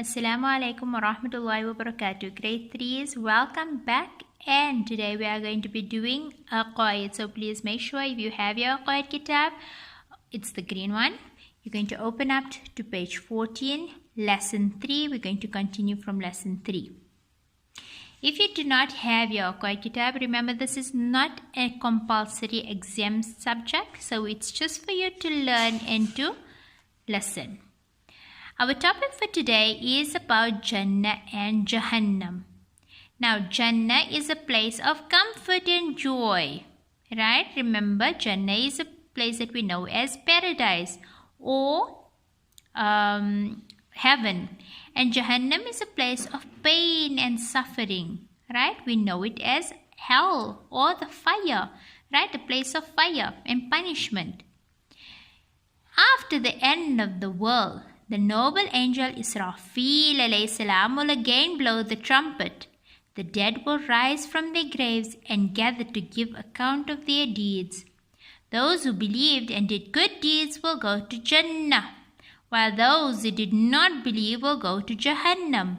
Assalamu alaikum wa rahmatullahi wa barakatuh. Grade 3s, welcome back, and today we are going to be doing Aqaaid. So please make sure if you have your Aqaaid kitab, it's the green one. You're going to open up to page 14, lesson 3. We're going to continue from lesson 3. If you do not have your Aqaaid kitab, remember this is not a compulsory exam subject, so it's just for you to learn and to listen. Our topic for today is about Jannah and Jahannam. Now, Jannah is a place of comfort and joy, right? Remember, Jannah is a place that we know as paradise or heaven. And Jahannam is a place of pain and suffering, right? We know it as hell or the fire, right? The place of fire and punishment. After the end of the world, the noble angel Israfil alayhi salam will again blow the trumpet. The dead will rise from their graves and gather to give account of their deeds. Those who believed and did good deeds will go to Jannah, while those who did not believe will go to Jahannam.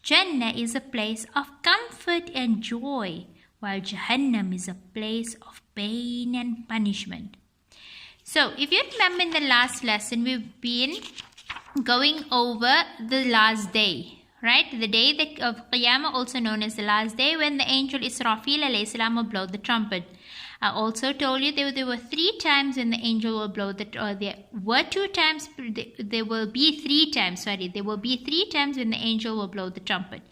Jannah is a place of comfort and joy, while Jahannam is a place of pain and punishment. So, if you remember in the last lesson, we've been going over the last day, right? The day of Qiyamah, also known as the last day, when the angel Israfil alayhi salam will blow the trumpet. I also told you there were 3 times when the angel will blow there were 2 times, there will be 3 times when the angel will blow the trumpet.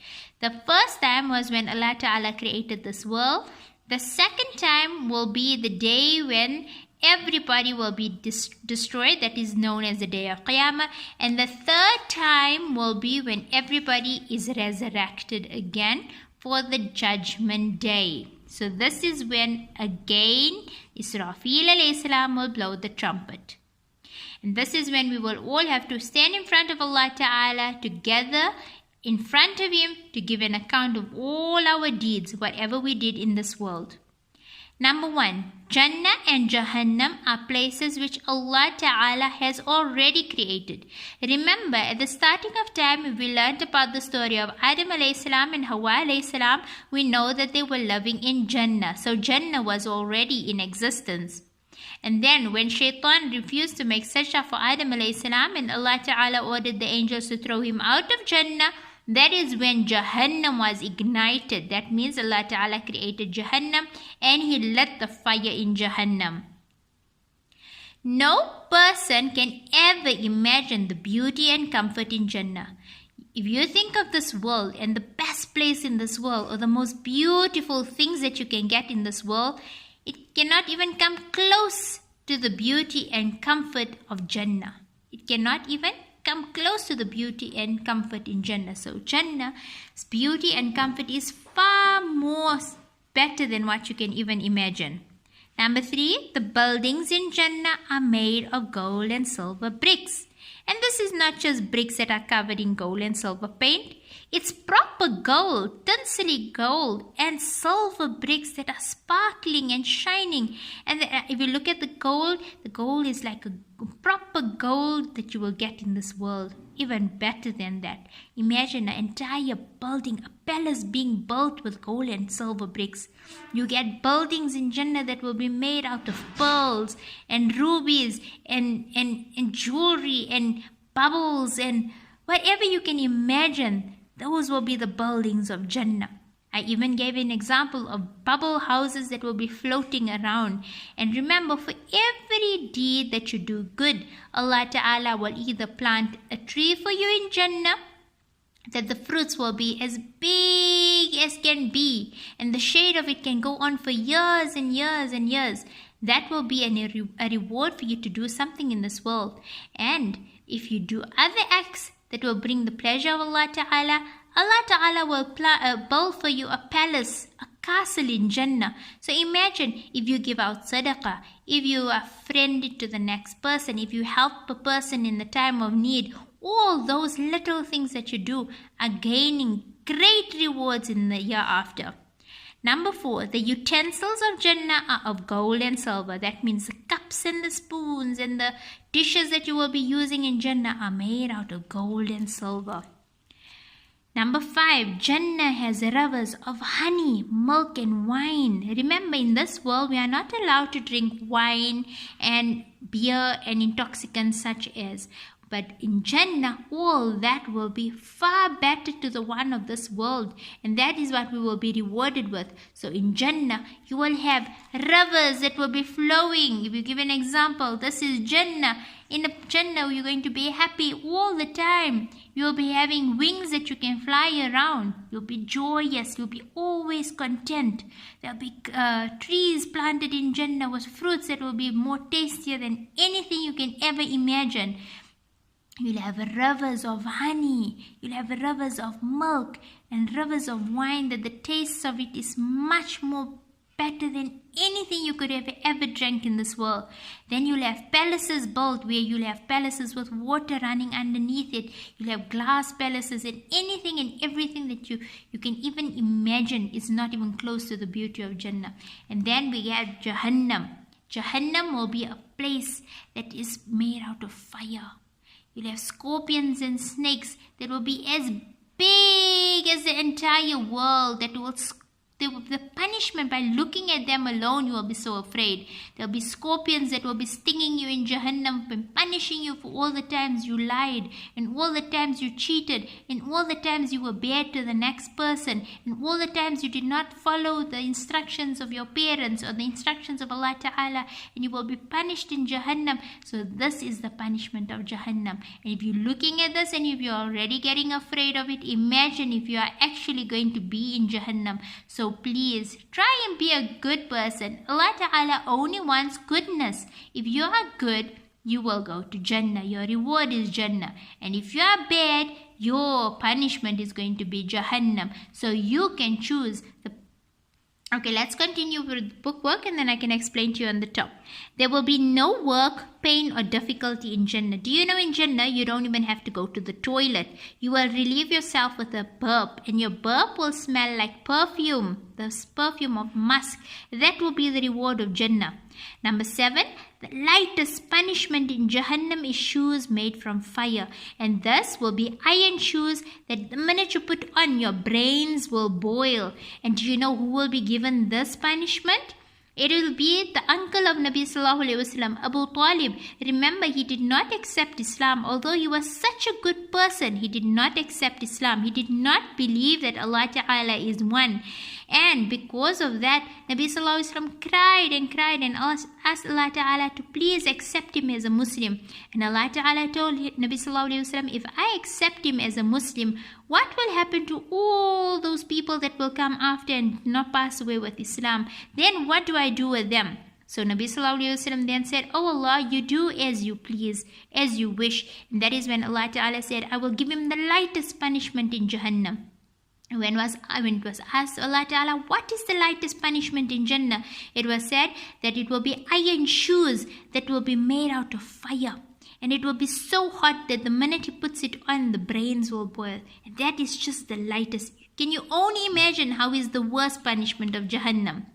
The first time was when Allah Ta'ala created this world. The second time will be the day when everybody will be destroyed, that is known as the day of Qiyamah. And the third time will be when everybody is resurrected again for the judgment day. So this is when again Israfil alayhi salam will blow the trumpet. And this is when we will all have to stand in front of Allah Ta'ala together in front of Him to give an account of all our deeds, whatever we did in this world. Number 1, Jannah and Jahannam are places which Allah Ta'ala has already created. Remember, at the starting of time, we learned about the story of Adam alayhi salam and Hawa alayhi salam. We know that they were living in Jannah. So Jannah was already in existence. And then when Shaitan refused to make sajda for Adam alayhi salam and Allah Ta'ala ordered the angels to throw him out of Jannah, that is when Jahannam was ignited. That means Allah Ta'ala created Jahannam and He lit the fire in Jahannam. No person can ever imagine the beauty and comfort in Jannah. If you think of this world and the best place in this world or the most beautiful things that you can get in this world, it cannot even come close to the beauty and comfort of Jannah. It cannot even come close to the beauty and comfort in Jannah. So Jannah's beauty and comfort is far more better than what you can even imagine. Number 3, the buildings in Jannah are made of gold and silver bricks. And this is not just bricks that are covered in gold and silver paint. It's proper gold, tinsely gold and silver bricks that are sparkling and shining. And if you look at the gold is like a proper gold that you will get in this world. Even better than that. Imagine an entire building, a palace being built with gold and silver bricks. You get buildings in Jannah that will be made out of pearls and rubies and jewelry and bubbles and whatever you can imagine. Those will be the buildings of Jannah. I even gave an example of bubble houses that will be floating around. And remember, for every deed that you do good, Allah Ta'ala will either plant a tree for you in Jannah, that the fruits will be as big as can be, and the shade of it can go on for years and years and years. That will be a reward for you to do something in this world. And if you do other acts that will bring the pleasure of Allah Ta'ala, Allah Ta'ala will build for you a palace, a castle in Jannah. So imagine if you give out sadaqah, if you are friendly to the next person, if you help a person in the time of need, all those little things that you do are gaining great rewards in the year after. Number 4, the utensils of Jannah are of gold and silver. That means the cups and the spoons and the dishes that you will be using in Jannah are made out of gold and silver. Number 5, Jannah has rivers of honey, milk and wine. Remember, in this world, we are not allowed to drink wine and beer and intoxicants such as. But in Jannah, all that will be far better to the one of this world. And that is what we will be rewarded with. So in Jannah, you will have rivers that will be flowing. If you give an example, this is Jannah. In the Jannah, you're going to be happy all the time. You'll be having wings that you can fly around. You'll be joyous. You'll be always content. There'll be trees planted in Jannah with fruits that will be more tastier than anything you can ever imagine. You'll have rivers of honey. You'll have rivers of milk and rivers of wine that the taste of it is much more better than anything you could have ever drank in this world. Then you'll have palaces built where you'll have palaces with water running underneath it. You'll have glass palaces and anything and everything that you can even imagine is not even close to the beauty of Jannah. And then we have Jahannam. Jahannam will be a place that is made out of fire. You'll have scorpions and snakes that will be as big as the entire world. The punishment by looking at them alone, you will be so afraid. There will be scorpions that will be stinging you in Jahannam and punishing you for all the times you lied and all the times you cheated and all the times you were bad to the next person and all the times you did not follow the instructions of your parents or the instructions of Allah Ta'ala, and you will be punished in Jahannam. So this is the punishment of Jahannam. And if you're looking at this and if you're already getting afraid of it, imagine if you are actually going to be in Jahannam. So please try and be a good person. Allah Ta'ala only wants goodness. If you are good, you will go to Jannah. Your reward is Jannah. And if you are bad, your punishment is going to be Jahannam. So you can choose the. Okay, let's continue with the bookwork and then I can explain to you on the top. There will be no work, pain or difficulty in Jannah. Do you know in Jannah you don't even have to go to the toilet. You will relieve yourself with a burp and your burp will smell like perfume. This perfume of musk. That will be the reward of Jannah. Number 7, the lightest punishment in Jahannam is shoes made from fire. And this will be iron shoes that the minute you put on, your brains will boil. And do you know who will be given this punishment? It will be the uncle of Nabi Sallallahu Alaihi Wasallam, Abu Talib. Remember, he did not accept Islam. Although he was such a good person, he did not accept Islam. He did not believe that Allah Ta'ala is one. And because of that, Nabi Sallallahu Alaihi Wasallam cried and cried and asked Allah Ta'ala to please accept him as a Muslim. And Allah Ta'ala told Nabi Sallallahu Alaihi Wasallam, if I accept him as a Muslim, what will happen to all those people that will come after and not pass away with Islam? Then what do I do with them? So Nabi Sallallahu Alaihi Wasallam then said, Oh Allah, you do as you please, as you wish. And that is when Allah Ta'ala said, I will give him the lightest punishment in Jahannam. When it was asked Allah Ta'ala, what is the lightest punishment in Jannah? It was said that it will be iron shoes that will be made out of fire. And it will be so hot that the minute he puts it on, the brains will boil. And that is just the lightest. Can you only imagine how is the worst punishment of Jahannam?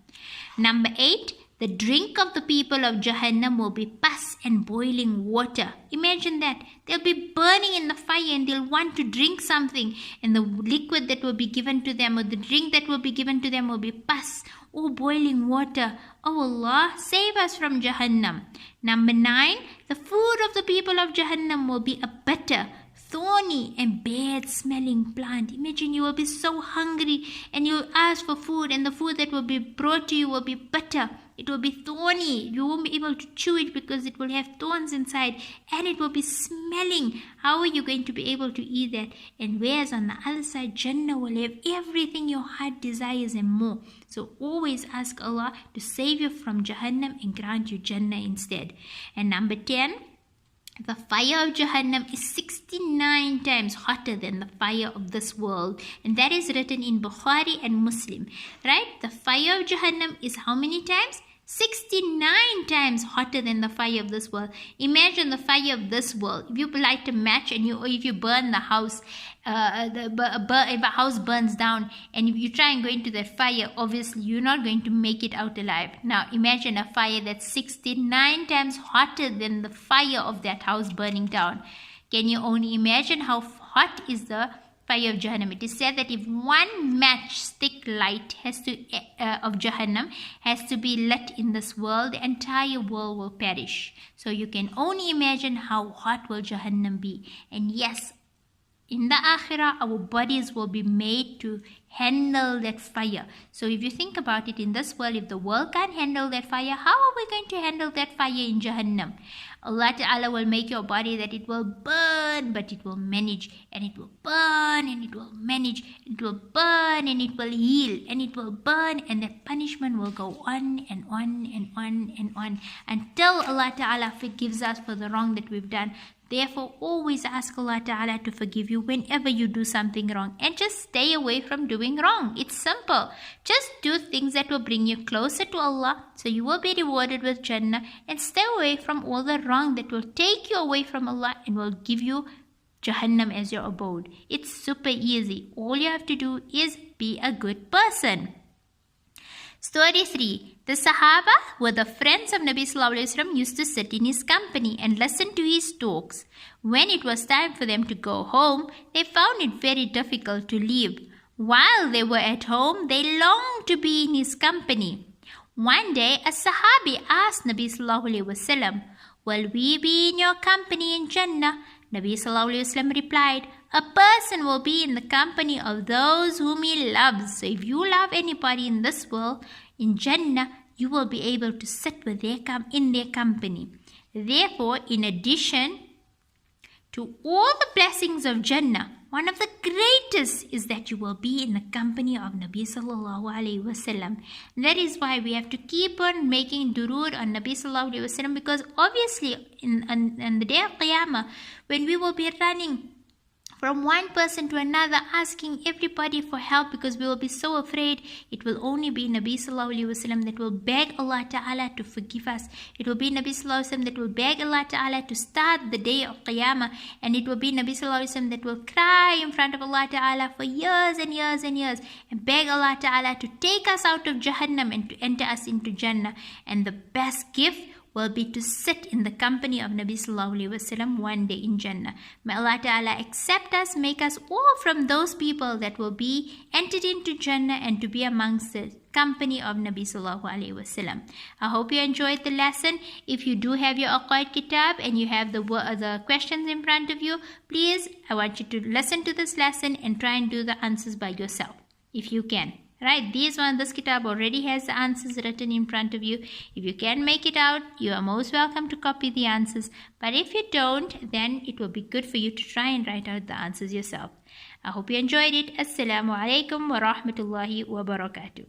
Number 8, the drink of the people of Jahannam will be pus and boiling water. Imagine that. They'll be burning in the fire and they'll want to drink something. And the liquid that will be given to them or the drink that will be given to them will be pus or boiling water. Oh Allah, save us from Jahannam. Number 9, the food of the people of Jahannam will be a bitter, thorny and bad smelling plant. Imagine you will be so hungry and you'll ask for food and the food that will be brought to you will be bitter. It will be thorny. You won't be able to chew it because it will have thorns inside and it will be smelling. How are you going to be able to eat that? And whereas on the other side, Jannah will have everything your heart desires and more. So always ask Allah to save you from Jahannam and grant you Jannah instead. And number 10, the fire of Jahannam is 69 times hotter than the fire of this world. And that is written in Bukhari and Muslim. Right? The fire of Jahannam is how many times? 69 times hotter than the fire of this world. Imagine the fire of this world. If you light a match and if you burn the house, if a house burns down and if you try and go into that fire, obviously you're not going to make it out alive. Now imagine a fire that's 69 times hotter than the fire of that house burning down. Can you only imagine how hot is the fire of Jahannam. It is said that if one matchstick light of Jahannam has to be lit in this world, the entire world will perish. So you can only imagine how hot will Jahannam be. And yes, in the Akhirah, our bodies will be made to handle that fire. So if you think about it, in this world, if the world can't handle that fire, how are we going to handle that fire in Jahannam? Allah Ta'ala will make your body that it will burn, but it will manage, and it will burn, and it will manage, it will burn, and it will heal, and it will burn, and that punishment will go on and on and on and on until Allah Ta'ala forgives us for the wrong that we've done. Therefore, always ask Allah Ta'ala to forgive you whenever you do something wrong, and just stay away from doing wrong. It's simple. Just do things that will bring you closer to Allah, so you will be rewarded with Jannah, and stay away from all the wrong that will take you away from Allah and will give you Jahannam as your abode. It's super easy. All you have to do is be a good person. Story 3. The Sahaba were the friends of Nabi Sallallahu Alaihi Wasallam, used to sit in his company and listen to his talks. When it was time for them to go home, they found it very difficult to leave. While they were at home, they longed to be in his company. One day, a Sahabi asked Nabi Sallallahu Alaihi Wasallam, "Will we be in your company in Jannah?" Nabi Sallallahu Alaihi Wasallam replied, "A person will be in the company of those whom he loves." So if you love anybody in this world, in Jannah, you will be able to sit with in their company. Therefore, in addition to all the blessings of Jannah, one of the greatest is that you will be in the company of Nabi Sallallahu Alaihi Wasallam. That is why we have to keep on making durood on Nabi Sallallahu Alaihi Wasallam, because obviously in the day of Qiyamah, when we will be running from one person to another, asking everybody for help, because we will be so afraid, it will only be Nabi Sallallahu Alaihi Wasallam that will beg Allah Ta'ala to forgive us. It will be Nabi Sallallahu Alaihi Wasallam that will beg Allah Ta'ala to start the day of Qiyamah, and it will be Nabi Sallallahu Alaihi Wasallam that will cry in front of Allah Ta'ala for years and years and years and beg Allah Ta'ala to take us out of Jahannam and to enter us into Jannah. And the best gift will be to sit in the company of Nabi Sallallahu Alaihi Wasallam one day in Jannah. May Allah Ta'ala accept us, make us all from those people that will be entered into Jannah and to be amongst the company of Nabi Sallallahu Alaihi Wasallam. I hope you enjoyed the lesson. If you do have your Aqaaid Kitab and you have the questions in front of you, please, I want you to listen to this lesson and try and do the answers by yourself, if you can. Right, this kitab already has the answers written in front of you. If you can make it out, you are most welcome to copy the answers. But if you don't, then it will be good for you to try and write out the answers yourself. I hope you enjoyed it. Assalamu alaikum wa rahmatullahi wa barakatuh.